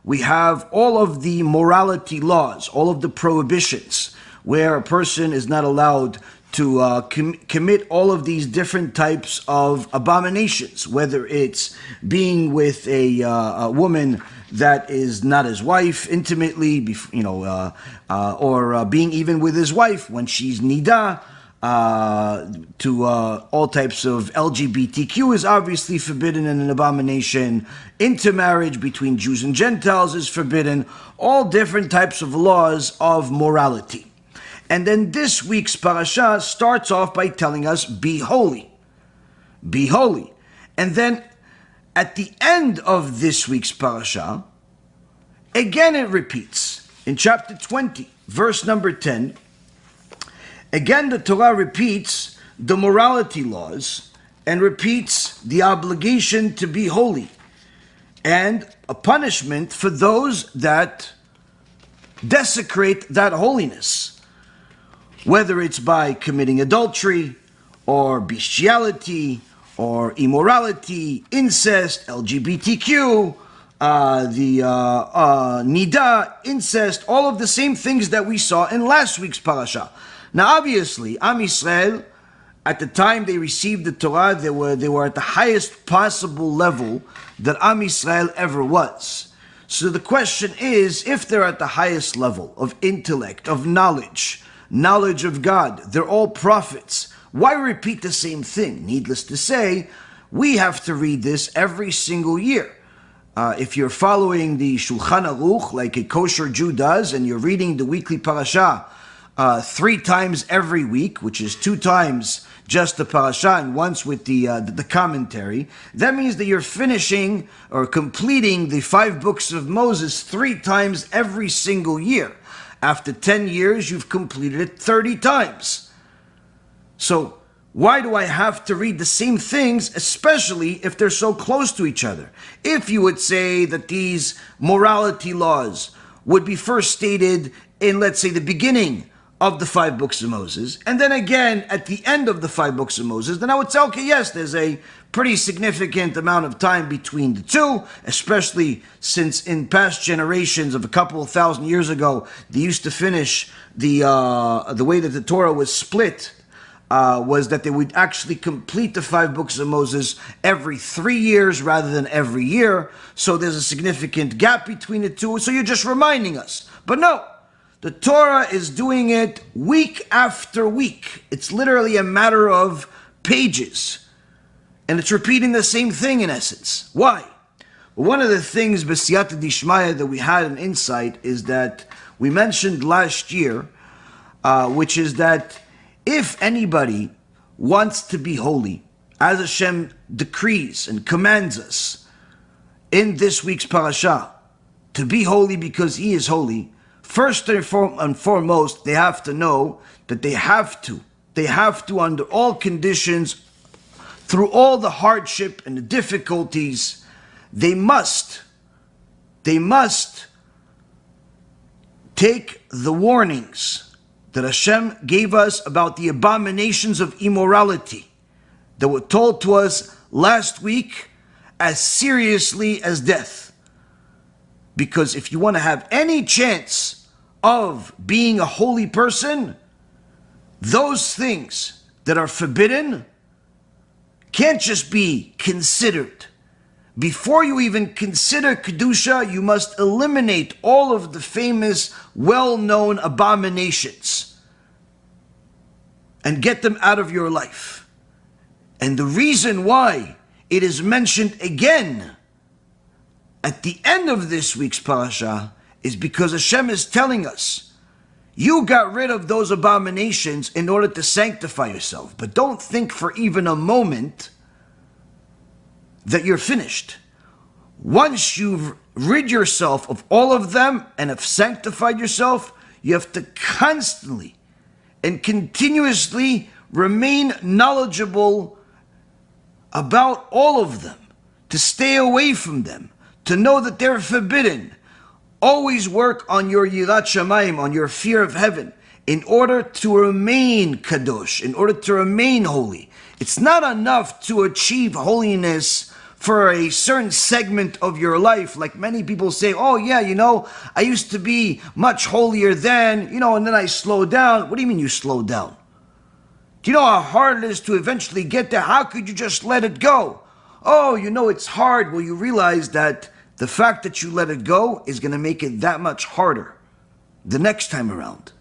we have all of the morality laws, all of the prohibitions, where a person is not allowed to commit all of these different types of abominations, whether it's being with a woman that is not his wife intimately, or being even with his wife when she's nida, to all types of LGBTQ is obviously forbidden and an abomination. Intermarriage between Jews and Gentiles is forbidden. All different types of laws of morality. And then this week's parasha starts off by telling us, be holy. Be holy. And then at the end of this week's parasha, again it repeats. In chapter 20, verse number 10, again the Torah repeats the morality laws and repeats the obligation to be holy and a punishment for those that desecrate that holiness. Whether it's by committing adultery, or bestiality, or immorality, incest, LGBTQ, nida, incest, all of the same things that we saw in last week's parasha. Now obviously, Am Yisrael, at the time they received the Torah, they were at the highest possible level that Am Yisrael ever was. So the question is, if they're at the highest level of intellect, of knowledge of God, they're all prophets, why repeat the same thing? Needless to say, we have to read this every single year. If you're following the Shulchan Aruch like a kosher Jew does, and you're reading the weekly parasha 3 times every week, which is 2 times just the parasha and once with the commentary, that means that you're finishing or completing the 5 books of Moses 3 times every single year. After 10 years, you've completed it 30 times. So why do I have to read the same things, especially if they're so close to each other? If you would say that these morality laws would be first stated in, let's say, the beginning of the 5 books of Moses, and then again at the end of the 5 books of Moses, then I would say, okay, yes, there's a pretty significant amount of time between the two, especially since in past generations of a couple of thousand years ago, they used to finish the way that the Torah was split, was that they would actually complete the 5 books of Moses every 3 years rather than every year. So there's a significant gap between the two. So you're just reminding us. But no, the Torah is doing it week after week. It's literally a matter of pages. And it's repeating the same thing in essence. Why? Well, one of the things, b'siyata dishmaya, that we had an insight is that we mentioned last year, which is that if anybody wants to be holy, as Hashem decrees and commands us in this week's parasha, to be holy because He is holy, first and foremost, they have to know that they have to, under all conditions, through all the hardship and the difficulties, they must take the warnings that Hashem gave us about the abominations of immorality that were told to us last week as seriously as death. Because if you want to have any chance of being a holy person, those things that are forbidden can't just be considered. Before you even consider Kedusha, you must eliminate all of the famous, well-known abominations and get them out of your life. And the reason why it is mentioned again at the end of this week's parasha is because Hashem is telling us, you got rid of those abominations in order to sanctify yourself. But don't think for even a moment that you're finished. Once you've rid yourself of all of them and have sanctified yourself, you have to constantly and continuously remain knowledgeable about all of them, to stay away from them, to know that they're forbidden. Always work on your yirat shamayim, on your fear of heaven, in order to remain kadosh, in order to remain holy. It's not enough to achieve holiness for a certain segment of your life. Like many people say, oh yeah, I used to be much holier then, and then I slowed down. What do you mean you slowed down? Do you know how hard it is to eventually get there? How could you just let it go? Oh, it's hard. Well, you realize that the fact that you let it go is going to make it that much harder the next time around.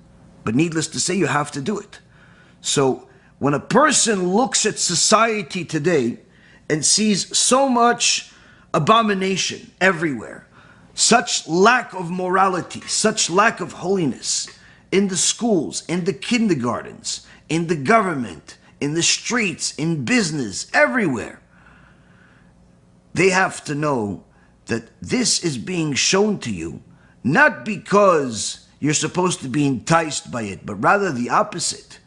But needless to say, you have to do it. So when a person looks at society today and sees so much abomination everywhere, such lack of morality, such lack of holiness in the schools, in the kindergartens, in the government, in the streets, in business, everywhere, they have to know that this is being shown to you not because you're supposed to be enticed by it, but rather the opposite.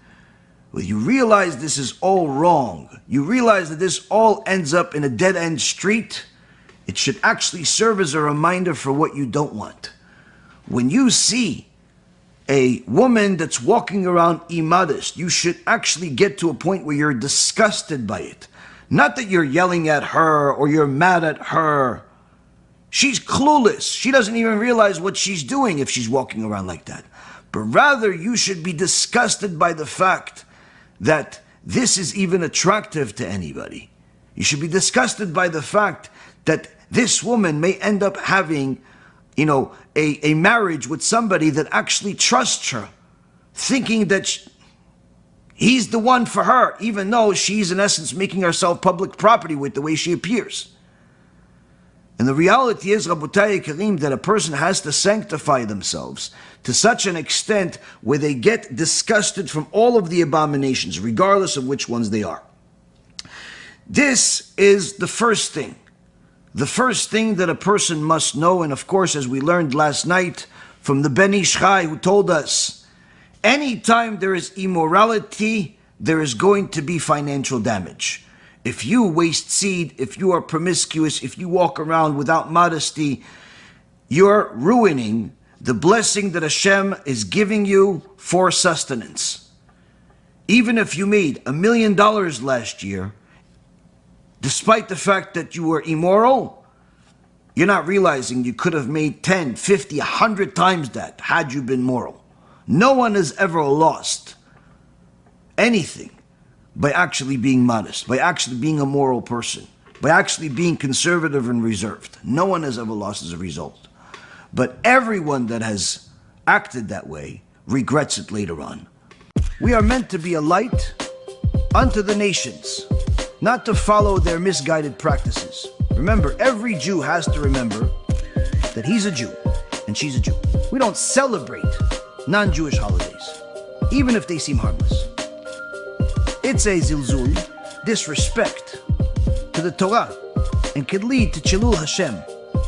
When you realize this is all wrong, you realize that this all ends up in a dead-end street, it should actually serve as a reminder for what you don't want. When you see a woman that's walking around immodest, you should actually get to a point where you're disgusted by it. Not that you're yelling at her or you're mad at her. She's clueless. She doesn't even realize what she's doing if she's walking around like that. But rather, you should be disgusted by the fact that this is even attractive to anybody. You should be disgusted by the fact that this woman may end up having, a marriage with somebody that actually trusts her, thinking that he's the one for her, even though she's in essence making herself public property with the way she appears. And the reality is, Rabotai Karim, that a person has to sanctify themselves to such an extent where they get disgusted from all of the abominations, regardless of which ones they are. This is the first thing. The first thing that a person must know, and of course, as we learned last night from the Ben Ish Chai, who told us, anytime there is immorality, there is going to be financial damage. If you waste seed, if you are promiscuous, if you walk around without modesty, you're ruining the blessing that Hashem is giving you for sustenance. Even if you made $1 million last year, despite the fact that you were immoral, you're not realizing you could have made 10, 50, 100 times that had you been moral. No one has ever lost anything by actually being modest, by actually being a moral person, by actually being conservative and reserved. No one has ever lost as a result. But everyone that has acted that way regrets it later on. We are meant to be a light unto the nations, not to follow their misguided practices. Remember, every Jew has to remember that he's a Jew and she's a Jew. We don't celebrate non-Jewish holidays, even if they seem harmless. It's a zilzul, disrespect to the Torah, and could lead to Chilul Hashem,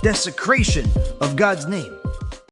desecration of God's name.